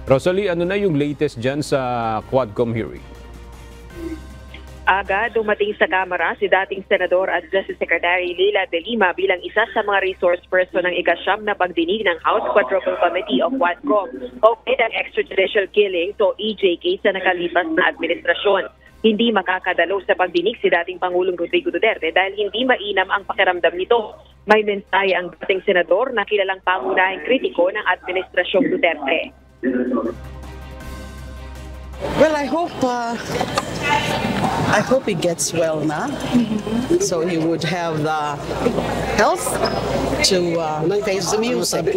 Rosalie, ano na yung latest dyan sa Quadcom hearing? Aga dumating sa Kamara si dating Senador at Justice Secretary Leila De Lima bilang isa sa mga resource person ng ika-9 na pagdinig ng House Quadruple Committee of Quadcom o ng extrajudicial killing o EJK sa nakalipas na administrasyon. Hindi makakadalo sa pagdinig si dating Pangulong Rodrigo Duterte dahil hindi mainam ang pakiramdam nito. May mensahe ang dating senador na kilalang pangunahing kritiko ng administrasyong Duterte. Well, I hope he gets well na. So he would have the health to face the music.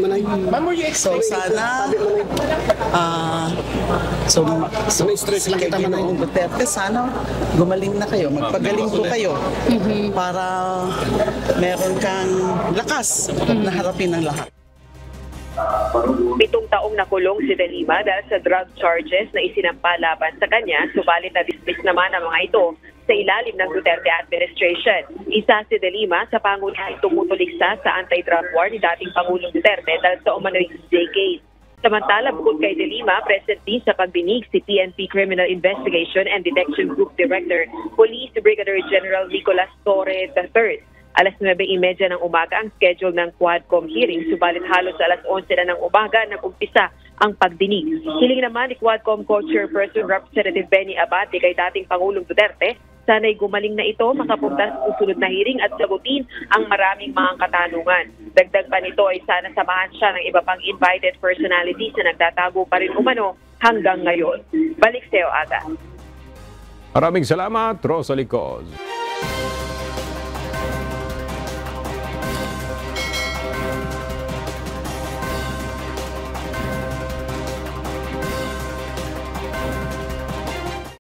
So sana kita Manong Duterte, sana gumaling na kayo, magpagaling po kayo para meron kang lakas na harapin ang lahat. 7 taong nakulong si De Lima dahil sa drug charges na isinampa laban sa kanya, subalit na-dismiss naman ang mga ito sa ilalim ng Duterte administration. Isa si De Lima sa pangunahing tumutuligsa sa anti-drug war ni dating Pangulong Duterte dahil sa umano'y EJK. Samantala, bukod kay De Lima, present din sa pagdinig si PNP Criminal Investigation and Detection Group Director, Police Brigadier General Nicolas Torre III. Alas 9:30 ng umaga ang schedule ng Quadcom hearing, subalit halos alas 11 na ng umaga nag-umpisa ang pagdinig. Hiling naman ni Quadcom Co-Chairperson Representative Benny Abate kay dating Pangulong Duterte, sana'y gumaling na ito makapunta sa susunod na hearing at sagutin ang maraming mga katanungan. Dagdag pa nito ay sana samahan siya ng iba pang invited personalities na nagtatago pa rin umano hanggang ngayon. Balik sa iyo, Aga. Maraming salamat, Rosalie Coz.